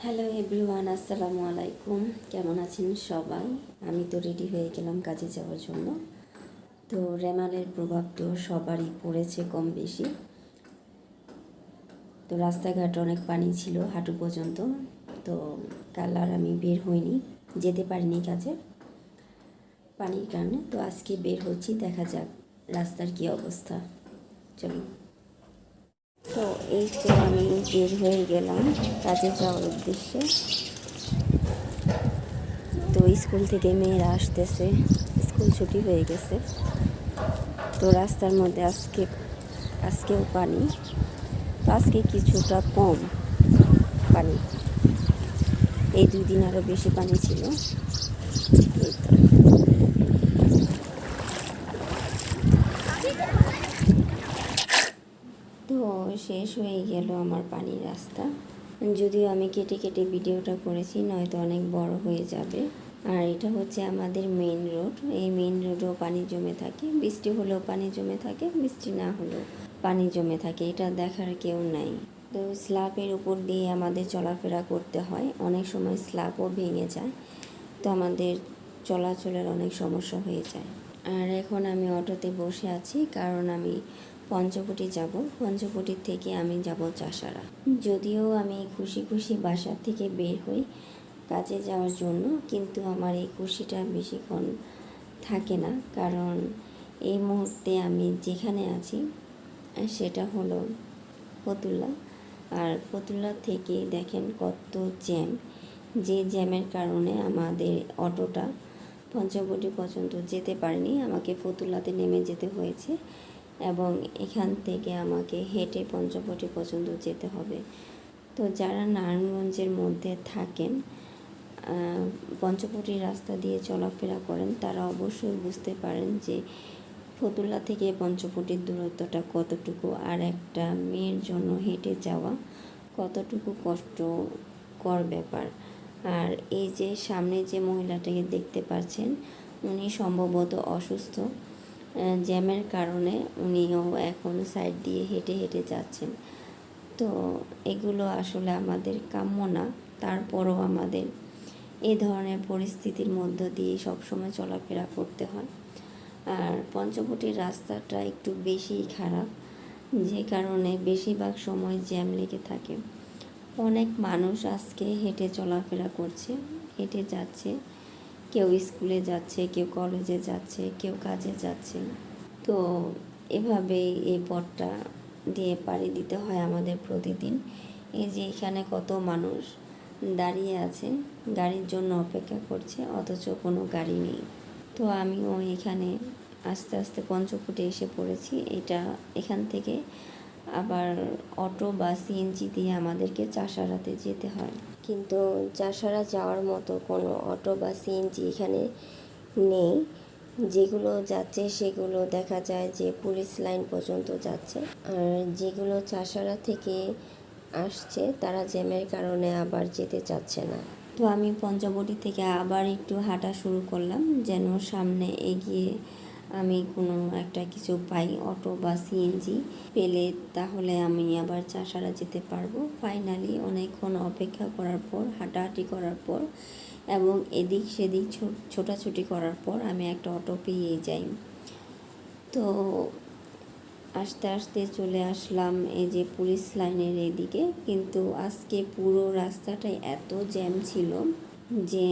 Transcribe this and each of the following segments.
Hello everyone, আসসালামু আলাইকুম। কেমন আছেন সবাই? আমি তো রেডি হয়ে গেলাম কাজে যাওয়ার জন্য। তো রেমালের প্রভাব তো সবারই পড়েছে কম বেশি। তো রাস্তাঘাট অনেক পানি ছিল হাঁটু পর্যন্ত। তো কাল আর আমি বের হইনি, যেতে পারিনি কাজে পানির কারণে। তো আজকে বের হচ্ছি, দেখা যাক রাস্তার কী অবস্থা। চলুন। তো এই তো আমি বের হয়ে গেলাম কাজে যাওয়ার উদ্দেশ্যে। তো স্কুল থেকে মেয়েরা আসতেছে, স্কুল ছুটি হয়ে গেছে। তো রাস্তার মধ্যে আজকেও পানি, তো আজকে কিছুটা কম পানি। এই 2 দিন আরও বেশি পানি ছিল। এই তো শেষ হয়ে গেল আমার পানির রাস্তা। যদিও আমি কেটে কেটে ভিডিওটা করেছি, নয়তো অনেক বড় হয়ে যাবে। আর এটা হচ্ছে আমাদের মেইন রোড। এই মেইন রোডেও পানি জমে থাকে, বৃষ্টি হলেও পানি জমে থাকে, বৃষ্টি না হলেও পানি জমে থাকে। এটা দেখার কেউ নাই। তো স্ল্যাবের উপর দিয়ে আমাদের চলাফেরা করতে হয়, অনেক সময় স্ল্যাবও ভেঙে যায়। তো আমাদের চলাচলের অনেক সমস্যা হয়ে যায়। আর এখন আমি অটোতে বসে আছি, কারণ আমি পঞ্চবটি যাব। পঞ্চবটির থেকে আমি যাব চাষারা। যদিও আমি খুশি খুশি বাসার থেকে বের হই কাজে যাওয়ার জন্য, কিন্তু আমার এই খুশিটা বেশিক্ষণ থাকে না। কারণ এই মুহূর্তে আমি যেখানে আছি সেটা হলো ফতুল্লা। আর ফতুল্লা থেকে দেখেন কত জ্যাম। যে জ্যামের কারণে আমাদের অটোটা পঞ্চবটি পর্যন্ত যেতে পারেনি, আমাকে ফতুল্লাতে নেমে যেতে হয়েছে এবং এখান থেকে আমাকে হেঁটে পঞ্চবটি পর্যন্ত যেতে হবে। তো যারা নারায়ণগঞ্জের মধ্যে থাকেন, পঞ্চবটির রাস্তা দিয়ে চলাফেরা করেন, তারা অবশ্যই বুঝতে পারেন যে ফতুল্লা থেকে পঞ্চবটির দূরত্বটা কতটুকু, আর একটা মেয়ের জন্য হেঁটে যাওয়া কতটুকু কষ্টকর ব্যাপার। আর এই যে সামনে যে মহিলাটাকে দেখতে পাচ্ছেন, উনি সম্ভবত অসুস্থ। জ্যামের কারণে উনিও এখন সাইড দিয়ে হেঁটে হেঁটে যাচ্ছেন। তো এগুলো আসলে আমাদের কাম্য না। তারপরও আমাদের এই ধরনের পরিস্থিতির মধ্য দিয়ে সবসময় চলাফেরা করতে হয়। আর পঞ্চবটির রাস্তাটা একটু বেশিই খারাপ, যে কারণে বেশিরভাগ সময় জ্যাম লেগে থাকে। অনেক মানুষ আজকে হেঁটে চলাফেরা করছে, হেঁটে যাচ্ছে। কেউ স্কুলে যাচ্ছে, কেউ কলেজে যাচ্ছে, কেউ কাজে যাচ্ছে। তো এভাবেই এই পথটা দিয়ে পাড়ি দিতে হয় আমাদের প্রতিদিন। এই যে এখানে কত মানুষ দাঁড়িয়ে আছে, গাড়ির জন্য অপেক্ষা করছে, অথচ কোনো গাড়ি নেই। তো আমিও এখানে আস্তে আস্তে পঞ্চবটি এসে পড়েছি। এখান থেকে আবার অটো বা সিএনজি দিয়ে আমাদেরকে চাষারাতে যেতে হয়। কিন্তু চাষারা যাওয়ার মতো কোনো অটো বা সিএনজি এখানে নেই। যেগুলো যাচ্ছে সেগুলো দেখা যায় যে পুলিশ লাইন পর্যন্ত যাচ্ছে। আর যেগুলো চাষারা থেকে আসছে তারা জ্যামের কারণে আবার যেতে চাচ্ছে না। তো আমি পঞ্চবটি থেকে আবার একটু হাঁটা শুরু করলাম, যেন সামনে এগিয়ে আমি কোনো একটা কিছু পাই, অটো বা সিএনজি পেলে তাহলে আমি আবার চাষারা যেতে পারবো। ফাইনালি অনেকক্ষণ অপেক্ষা করার পর, হাঁটাহাঁটি করার পর এবং এদিক সেদিক ছোটাছুটি করার পর আমি একটা অটো পেয়ে যাই। তো আস্তে আস্তে চলে আসলাম এই যে পুলিশ লাইনের এদিকে। কিন্তু আজকে পুরো রাস্তাটাই এত জ্যাম ছিল যে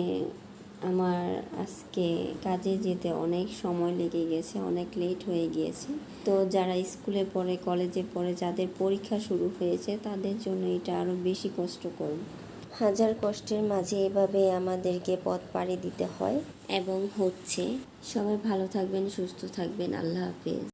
আমার আজকে কাজে যেতে অনেক সময় লেগে গেছে, অনেক লেট হয়ে গিয়েছে। তো যারা স্কুলে পড়ে, কলেজে পড়ে, যাদের পরীক্ষা শুরু হয়েছে, তাদের জন্য এটা আরও বেশি কষ্টকর। হাজার কষ্টের মাঝে এভাবে আমাদেরকে পথ পাড়ি দিতে হয় এবং হচ্ছে। সবাই ভালো থাকবেন, সুস্থ থাকবেন। আল্লাহ হাফেজ।